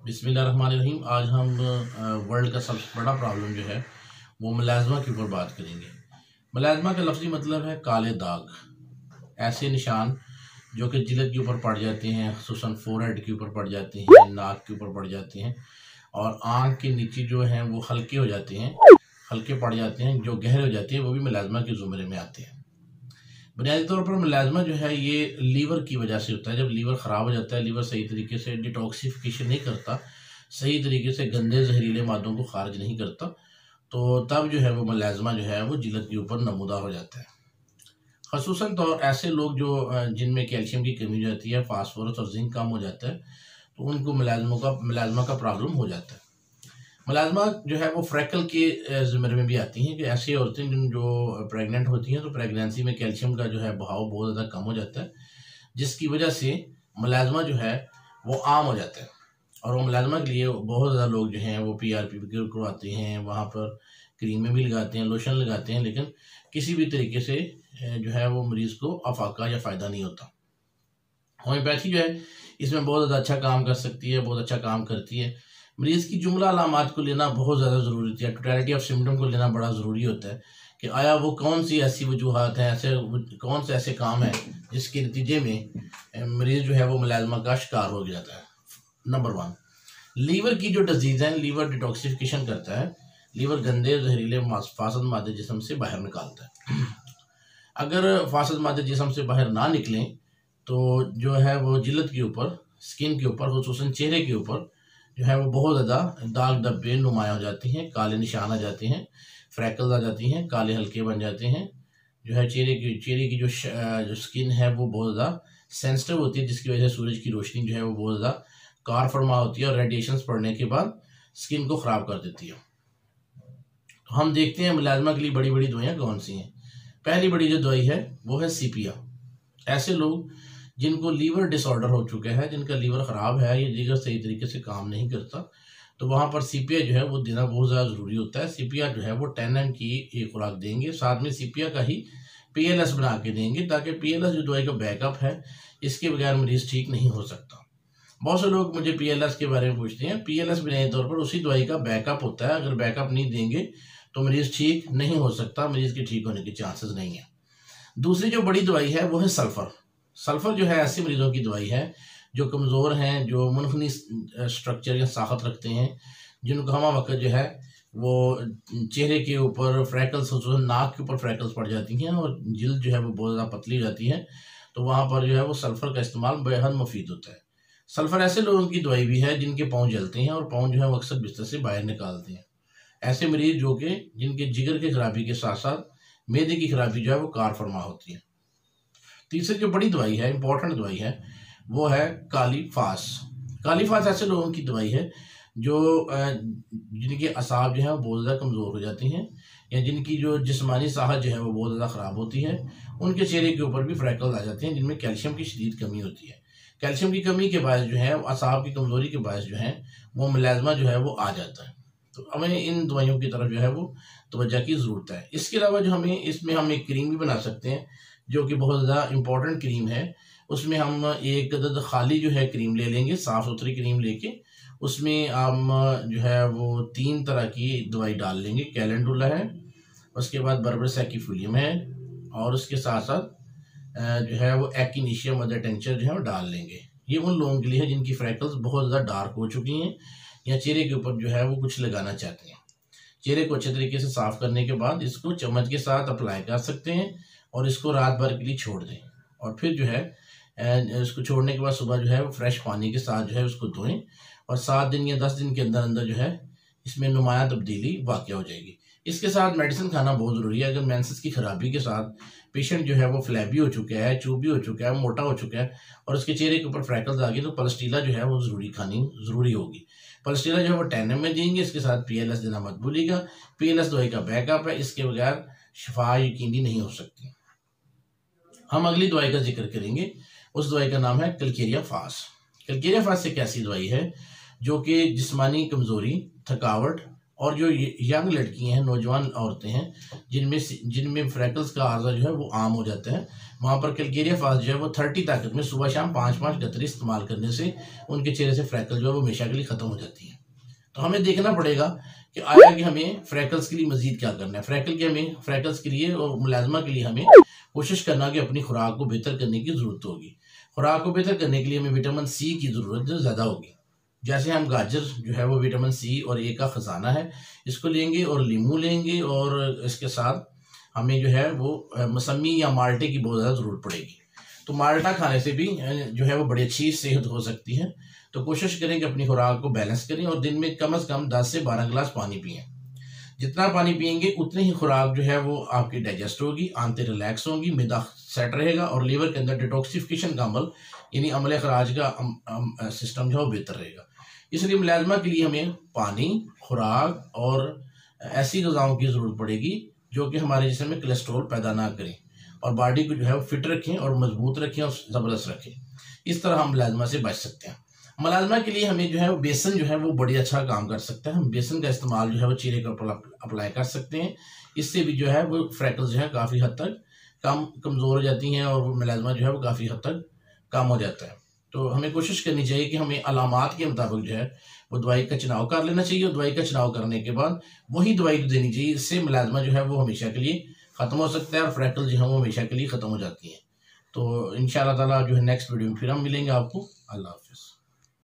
बिस्मिल्लाहिर्रहमानिर्रहीम। आज हम वर्ल्ड का सबसे बड़ा प्रॉब्लम जो है वो मुलाजमा के ऊपर बात करेंगे। मुलाजमा का लफ्ज़ी मतलब है काले दाग, ऐसे निशान जो कि जिल्द के ऊपर पड़ जाते हैं, खुसूसन फोरहेड के ऊपर पड़ जाते हैं, नाक के ऊपर पड़ जाते हैं और आँख के नीचे जो हैं वो हल्के हो जाते हैं, हल्के पड़ जाते हैं, जो गहरे हो जाते हैं वो भी मुलाजमा के ज़ुमरे में आते हैं। बुनियादी तौर पर मुलाजमा जो है ये लीवर की वजह से होता है। जब लीवर ख़राब हो जाता है, लीवर सही तरीके से डिटॉक्सिफिकेशन नहीं करता, सही तरीके से गंदे जहरीले मादों को खारिज नहीं करता, तो तब जो है वो मुलाजमा जो है वो जिल्द के ऊपर नमूदार हो जाता है। ख़ुसूसन तो ऐसे लोग जो जिनमें कैल्शियम की कमी हो जाती है, फास्फोरस और जिंक कम हो जाता है, तो उनको मुलाजमा का प्रॉब्लम हो जाता है। मुलाजमा जो है वो फ्रैकल के ज़िम्मे में भी आती हैं कि ऐसी औरतें जो प्रेग्नेंट होती हैं तो प्रेगनेंसी में कैल्शियम का जो है बहाव बहुत ज़्यादा कम हो जाता है, जिसकी वजह से मुलाजमा जो है वो आम हो जाता है। और वो मुलाजमा के लिए बहुत ज़्यादा लोग जो हैं वो PRP करवाते हैं, वहाँ पर क्रीमें भी लगाते हैं, लोशन लगाते हैं, लेकिन किसी भी तरीके से जो है वो मरीज़ को अफाका या फ़ायदा नहीं होता। होम्योपैथी जो है इसमें बहुत ज़्यादा अच्छा काम कर सकती है, बहुत अच्छा काम करती है। मरीज़ की जुमला अलामात को लेना बहुत ज़्यादा ज़रूरी होती है, टोटलिटी ऑफ सिम्टम को लेना बड़ा ज़रूरी होता है कि आया वो कौन सी ऐसी वजूहात हैं, कौन से ऐसे काम हैं जिसके नतीजे में मरीज़ जो है वो मुलाजमा का शिकार हो जाता है। नंबर 1, लीवर की जो डिजीज़ है, लीवर डिटॉक्सिफिकेशन करता है, लीवर गंदे जहरीले फासद मादे जिस्म से बाहर निकालता है। अगर फासद मादे जिस्म से बाहर ना निकलें तो जो है वो जिल्द के ऊपर, स्किन के ऊपर, खुसूसन चेहरे के ऊपर जो है वो बहुत ज़्यादा दाग धब्बे नुमाया हो जाती हैं, काले निशान आ जाते हैं, फ्रैकल्स आ जाती हैं, काले हल्के बन जाते हैं। जो है चेहरे की जो स्किन है वो बहुत ज़्यादा सेंसिटिव होती है, जिसकी वजह से सूरज की रोशनी जो है वो बहुत ज़्यादा कार फरमा होती है और रेडिएशंस पड़ने के बाद स्किन को ख़राब कर देती है। तो हम देखते हैं मुलाजमा के लिए बड़ी बड़ी दवाइयाँ कौन सी हैं। पहली बड़ी जो दवाई है वो है सीपिया। ऐसे लोग जिनको लीवर डिसऑर्डर हो चुका है, जिनका लीवर ख़राब है, ये लीवर सही तरीके से काम नहीं करता, तो वहाँ पर सीपिया जो है वो देना बहुत ज़्यादा ज़रूरी होता है। सीपिया जो है वो 10 mg की एक खुराक देंगे, साथ में सीपिया का ही PLS बना के देंगे, ताकि PLS जो दवाई का बैकअप है, इसके बगैर मरीज़ ठीक नहीं हो सकता। बहुत से लोग मुझे PLS के बारे में पूछते हैं। PLS बुनियादी तौर पर उसी दवाई का बैकअप होता है। अगर बैकअप नहीं देंगे तो मरीज़ ठीक नहीं हो सकता, मरीज़ के ठीक होने के चांसेस नहीं है। दूसरी जो बड़ी दवाई है वो है सल्फ़र। सल्फ़र जो है ऐसे मरीज़ों की दवाई है जो कमज़ोर हैं, जो मुनखनी स्ट्रक्चर या साखत रखते हैं, जिनको हम वक्त जो है वो चेहरे के ऊपर फ्रैकल्स, नाक के ऊपर फ्रैकल्स पड़ जाती हैं और जिल्द जो है वो बहुत ज़्यादा पतली हो जाती है, तो वहाँ पर जो है वो सल्फ़र का इस्तेमाल बेहद मुफीद होता है। सल्फ़र ऐसे लोगों की दवाई भी है जिनके पाँव जलते हैं और पाँव जो है वो अक्सर बिस्तर से बाहर निकालते हैं। ऐसे मरीज़ जो कि जिनके जिगर की खराबी के साथ साथ मैदे की खराबी जो है वो कार फरमा होती है। तीसरी जो बड़ी दवाई है, इंपॉर्टेंट दवाई है, वो है काली फास। काली फास ऐसे लोगों की दवाई है जो जिनके असाब जो है वो बहुत ज़्यादा कमज़ोर हो जाती हैं या जिनकी जो जिस्मानी साहत जो है वो बहुत ज़्यादा ख़राब होती है। उनके चेहरे के ऊपर भी फ्रैकल्स आ जाते हैं जिनमें कैल्शियम की शदीद कमी होती है। कैल्शियम की कमी के बायस जो है, असाब की कमज़ोरी के बायस जो है वो मुलाजमा जो है वो आ जाता है। तो हमें इन दवाइयों की तरफ जो है वो तवज्जो की ज़रूरत है। इसके अलावा जो हम एक क्रीम भी बना सकते हैं जो कि बहुत ज़्यादा इम्पोर्टेंट क्रीम है। उसमें हम एक अदद खाली जो है क्रीम ले लेंगे, साफ़ सुथरी क्रीम लेके उसमें हम जो है वो 3 तरह की दवाई डाल लेंगे। कैलेंडुला है, उसके बाद बर्बर सैकिफिलियम है और उसके साथ साथ जो है वो एक्टिनिशिया मदर टिंचर जो है वो डाल लेंगे। ये उन लोगों के लिए है जिनकी फ्रैकल्स बहुत ज़्यादा डार्क हो चुकी हैं या चेहरे के ऊपर जो है वो कुछ लगाना चाहते हैं। चेहरे को अच्छे तरीके से साफ़ करने के बाद इसको चम्मच के साथ अप्लाई कर सकते हैं और इसको रात भर के लिए छोड़ दें और फिर जो है इसको छोड़ने के बाद सुबह जो है वो फ्रेश पानी के साथ जो है उसको धोएं और 7 दिन या 10 दिन के अंदर अंदर जो है इसमें नुमायाँ तब्दीली वाक़या हो जाएगी। इसके साथ मेडिसिन खाना बहुत ज़रूरी है। अगर मेंसेस की खराबी के साथ पेशेंट जो है वो फ्लैबी हो चुका है, चूबी हो चुका है, मोटा हो चुका है और उसके चेहरे के ऊपर फ्रैकल्स आ गए, तो पलस्टीला जो है वो खानी ज़रूरी होगी। पलस्टीला जो है वो 10 mg में देंगे, इसके साथ PLS देना मत भूलिएगा। PLS दवाई का बैकअप है, इसके बगैर शिफा यकीनी नहीं हो सकती। हम अगली दवाई का जिक्र करेंगे, उस दवाई का नाम है कलकेरिया फास। कलकेरिया फास एक ऐसी दवाई है जो कि जिस्मानी कमज़ोरी, थकावट और जो यंग लड़कियां हैं, नौजवान औरतें हैं, जिनमें फ्रैकल्स का आर्जा जो है वो आम हो जाता है, वहाँ पर कैलकेरिया फास्ट जो है वो 30 ताकत में सुबह शाम 5-5 कतरे इस्तेमाल करने से उनके चेहरे से फ्रैकल जो है वो हमेशा के लिए ख़त्म हो जाती है। तो हमें देखना पड़ेगा कि आया कि हमें फ्रैकल्स के लिए मजीद क्या करना है। फ्रैकल्स के लिए और मुलाजमा के लिए हमें कोशिश करना कि अपनी खुराक को बेहतर करने की ज़रूरत होगी। खुराक को बेहतर करने के लिए हमें विटामिन सी की ज़रूरत ज़्यादा होगी। जैसे हम गाजर जो है वो विटामिन सी और ए का ख़जाना है, इसको लेंगे और लीमू लेंगे, और इसके साथ हमें जो है वो मौसमी या माल्टे की बहुत ज़्यादा ज़रूरत पड़ेगी। तो माल्टा खाने से भी जो है वो बड़ी अच्छी सेहत हो सकती है। तो कोशिश करें कि अपनी खुराक को बैलेंस करें और दिन में कम से कम 10 से 12 गिलास पानी पिएं। जितना पानी पिएंगे उतनी ही खुराक जो है वो आपकी डाइजेस्ट होगी, आंतें रिलैक्स होंगी, मैदा सेट रहेगा और लीवर के अंदर डिटॉक्सिफिकेशन का अमल यानी अमल खराज का सिस्टम जो है वो बेहतर रहेगा। इसलिए मुलाजमा के लिए हमें पानी, खुराक और ऐसी ग़िज़ाओं की ज़रूरत पड़ेगी जो कि हमारे जिस्म में कोलेस्ट्रॉल पैदा ना करें और बॉडी को जो है वो फिट रखें और मजबूत रखें और ज़बरदस्त रखें। इस तरह हम मुलाजमा से बच सकते हैं। मुलाजमा के लिए हमें जो है वो बेसन जो है वो बड़ी अच्छा काम कर सकता है। हम बेसन का इस्तेमाल जो है वो चेहरे के ऊपर अप्लाई कर सकते हैं। इससे भी जो है वो फ्रैकल्स जो है काफ़ी हद तक कमज़ोर हो जाती हैं और वो मुलाजमा जो है वो काफ़ी हद तक कम हो जाता है। तो हमें कोशिश करनी चाहिए कि हमें अलामात के मुताबिक जो है वो दवाई का चुनाव कर लेना चाहिए और दवाई का चुनाव करने के बाद वही दवाई देनी चाहिए। इससे मुलाजमा जो है वो हमेशा के लिए ख़त्म हो सकता है और फ्रैकल जो है वो हमेशा के लिए ख़त्म हो जाती हैं। तो इंशाअल्लाह ताला जो है नेक्स्ट वीडियो में फिर हम मिलेंगे आपको। अल्लाह हाफ़िज़।